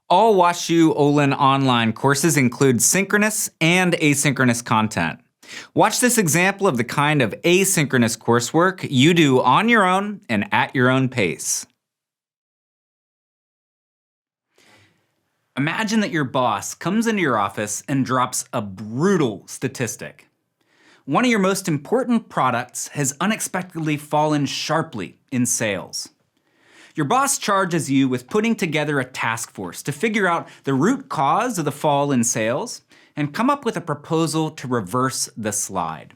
All WashU Olin online courses include synchronous and asynchronous content. Watch this example of the kind of asynchronous coursework you do on your own and at your own pace. Imagine that your boss comes into your office and drops a brutal statistic. One of your most important products has unexpectedly fallen sharply in sales. Your boss charges you with putting together a task force to figure out the root cause of the fall in sales and come up with a proposal to reverse the slide.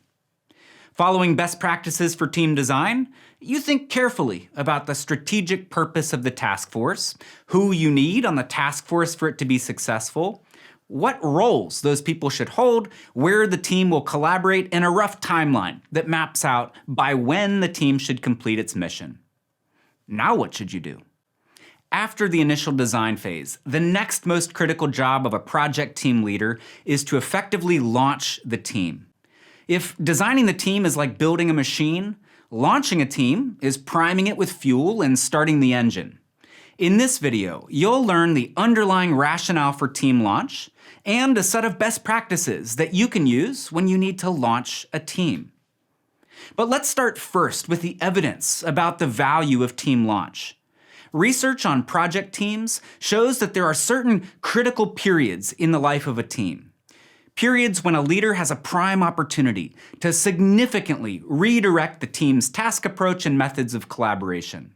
Following best practices for team design, you think carefully about the strategic purpose of the task force, who you need on the task force for it to be successful, what roles those people should hold, where the team will collaborate, and a rough timeline that maps out by when the team should complete its mission. Now what should you do? After the initial design phase, the next most critical job of a project team leader is to effectively launch the team. If designing the team is like building a machine, launching a team is priming it with fuel and starting the engine. In this video, you'll learn the underlying rationale for team launch and a set of best practices that you can use when you need to launch a team. But let's start first with the evidence about the value of team launch. Research on project teams shows that there are certain critical periods in the life of a team. Periods when a leader has a prime opportunity to significantly redirect the team's task approach and methods of collaboration.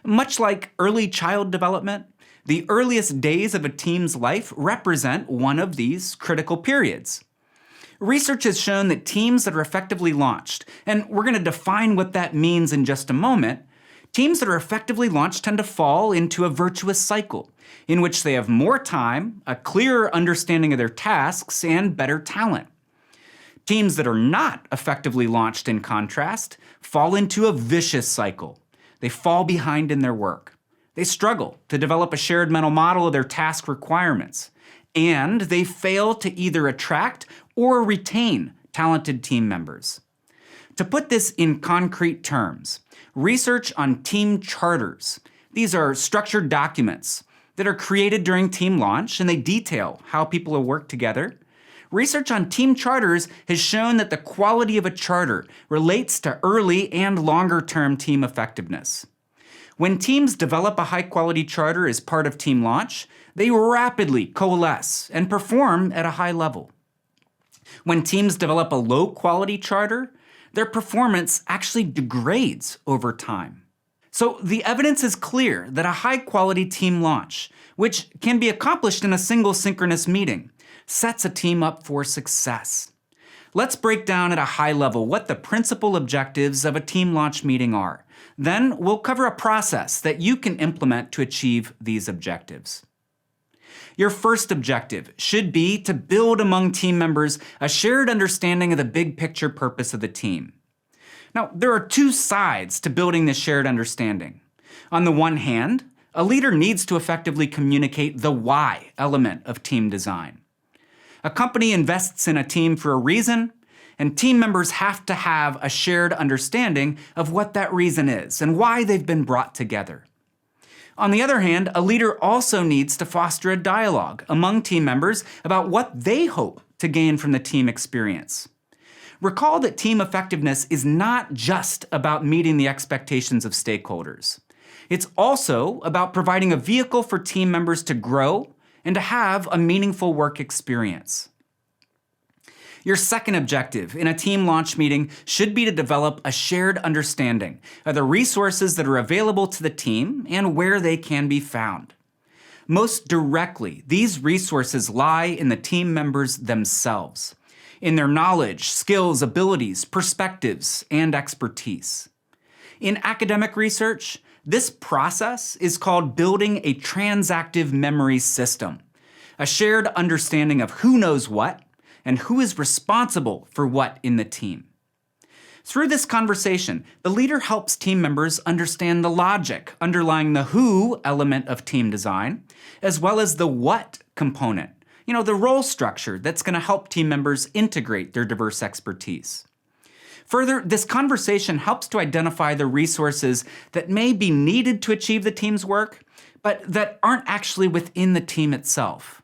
Much like early child development, the earliest days of a team's life represent one of these critical periods. Research has shown that teams that are effectively launched, and we're going to define what that means in just a moment, teams that are effectively launched tend to fall into a virtuous cycle in which they have more time, a clearer understanding of their tasks, and better talent. Teams that are not effectively launched, in contrast, fall into a vicious cycle. They fall behind in their work. They struggle to develop a shared mental model of their task requirements, and they fail to either attract or retain talented team members. To put this in concrete terms, research on team charters. These are structured documents that are created during team launch, and they detail how people will work together. Research on team charters has shown that the quality of a charter relates to early and longer-term team effectiveness. When teams develop a high-quality charter as part of team launch, they rapidly coalesce and perform at a high level. When teams develop a low-quality charter, their performance actually degrades over time. So the evidence is clear that a high-quality team launch, which can be accomplished in a single synchronous meeting, sets a team up for success. Let's break down at a high level what the principal objectives of a team launch meeting are. Then we'll cover a process that you can implement to achieve these objectives. Your first objective should be to build among team members a shared understanding of the big picture purpose of the team. Now, there are two sides to building this shared understanding. On the one hand, a leader needs to effectively communicate the why element of team design. A company invests in a team for a reason, and team members have to have a shared understanding of what that reason is and why they've been brought together. On the other hand, a leader also needs to foster a dialogue among team members about what they hope to gain from the team experience. Recall that team effectiveness is not just about meeting the expectations of stakeholders. It's also about providing a vehicle for team members to grow and to have a meaningful work experience. Your second objective in a team launch meeting should be to develop a shared understanding of the resources that are available to the team and where they can be found. Most directly, these resources lie in the team members themselves, in their knowledge, skills, abilities, perspectives, and expertise. In academic research, this process is called building a transactive memory system, a shared understanding of who knows what and who is responsible for what in the team. Through this conversation, the leader helps team members understand the logic underlying the who element of team design, as well as the what component, the role structure that's going to help team members integrate their diverse expertise. Further, this conversation helps to identify the resources that may be needed to achieve the team's work, but that aren't actually within the team itself.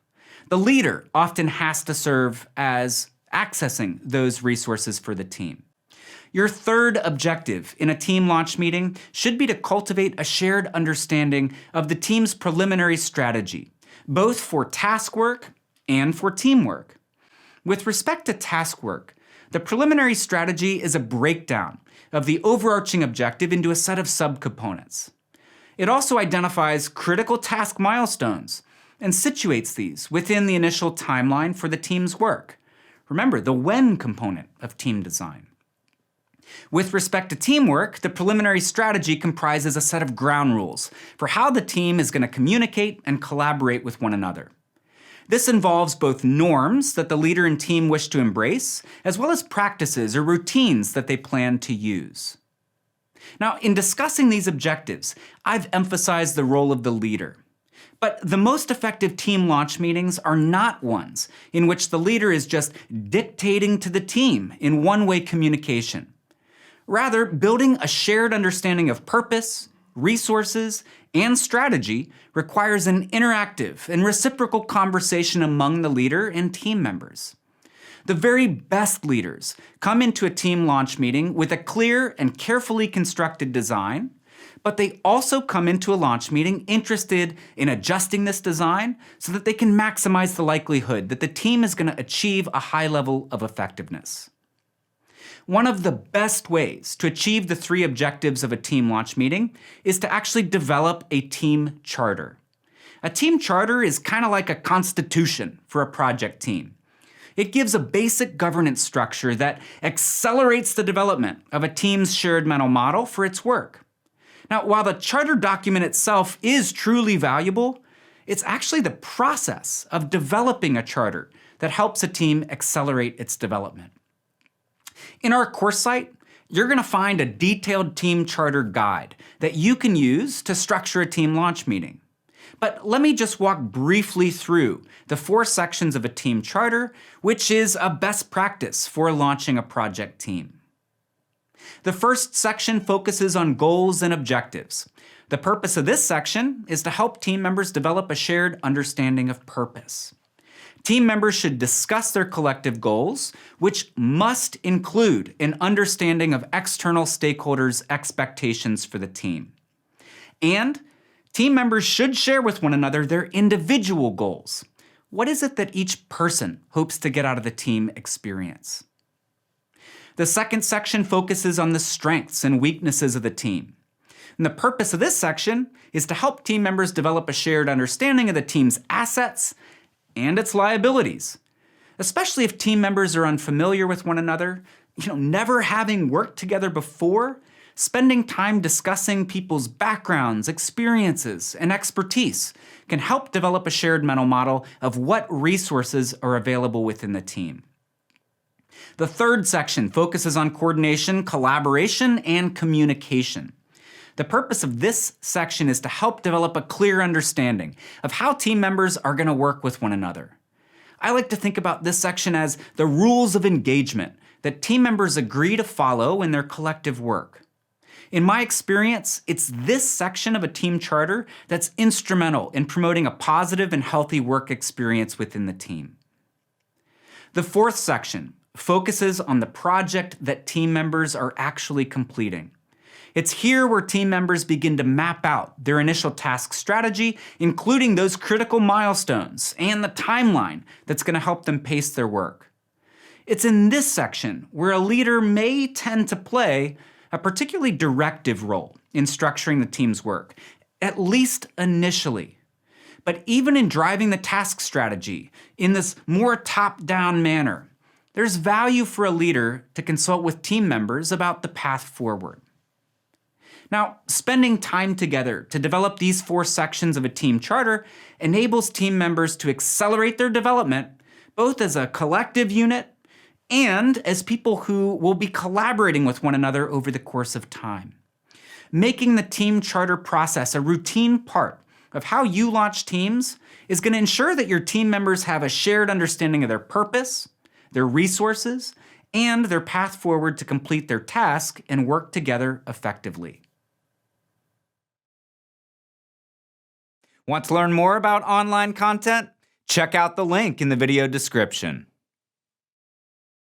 The leader often has to serve as accessing those resources for the team. Your third objective in a team launch meeting should be to cultivate a shared understanding of the team's preliminary strategy, both for task work and for teamwork. With respect to task work, the preliminary strategy is a breakdown of the overarching objective into a set of subcomponents. It also identifies critical task milestones and situates these within the initial timeline for the team's work. Remember, the when component of team design. With respect to teamwork, the preliminary strategy comprises a set of ground rules for how the team is going to communicate and collaborate with one another. This involves both norms that the leader and team wish to embrace, as well as practices or routines that they plan to use. Now, in discussing these objectives, I've emphasized the role of the leader. But the most effective team launch meetings are not ones in which the leader is just dictating to the team in one-way communication. Rather, building a shared understanding of purpose, resources, and strategy requires an interactive and reciprocal conversation among the leader and team members. The very best leaders come into a team launch meeting with a clear and carefully constructed design, but they also come into a launch meeting interested in adjusting this design so that they can maximize the likelihood that the team is going to achieve a high level of effectiveness. One of the best ways to achieve the three objectives of a team launch meeting is to actually develop a team charter. A team charter is kind of like a constitution for a project team. It gives a basic governance structure that accelerates the development of a team's shared mental model for its work. Now, while the charter document itself is truly valuable, it's actually the process of developing a charter that helps a team accelerate its development. In our course site, you're going to find a detailed team charter guide that you can use to structure a team launch meeting. But let me just walk briefly through the 4 sections of a team charter, which is a best practice for launching a project team. The first section focuses on goals and objectives. The purpose of this section is to help team members develop a shared understanding of purpose. Team members should discuss their collective goals, which must include an understanding of external stakeholders' expectations for the team. And team members should share with one another their individual goals. What is it that each person hopes to get out of the team experience? The second section focuses on the strengths and weaknesses of the team. And the purpose of this section is to help team members develop a shared understanding of the team's assets and its liabilities. Especially if team members are unfamiliar with one another, never having worked together before, spending time discussing people's backgrounds, experiences, and expertise can help develop a shared mental model of what resources are available within the team. The third section focuses on coordination, collaboration, and communication. The purpose of this section is to help develop a clear understanding of how team members are going to work with one another. I like to think about this section as the rules of engagement that team members agree to follow in their collective work. In my experience, it's this section of a team charter that's instrumental in promoting a positive and healthy work experience within the team. The fourth section focuses on the project that team members are actually completing. It's here where team members begin to map out their initial task strategy, including those critical milestones and the timeline that's going to help them pace their work. It's in this section where a leader may tend to play a particularly directive role in structuring the team's work, at least initially. But even in driving the task strategy in this more top-down manner, there's value for a leader to consult with team members about the path forward. Now, spending time together to develop these 4 sections of a team charter enables team members to accelerate their development, both as a collective unit and as people who will be collaborating with one another over the course of time. Making the team charter process a routine part of how you launch teams is going to ensure that your team members have a shared understanding of their purpose, their resources, and their path forward to complete their task and work together effectively. Want to learn more about online content? Check out the link in the video description.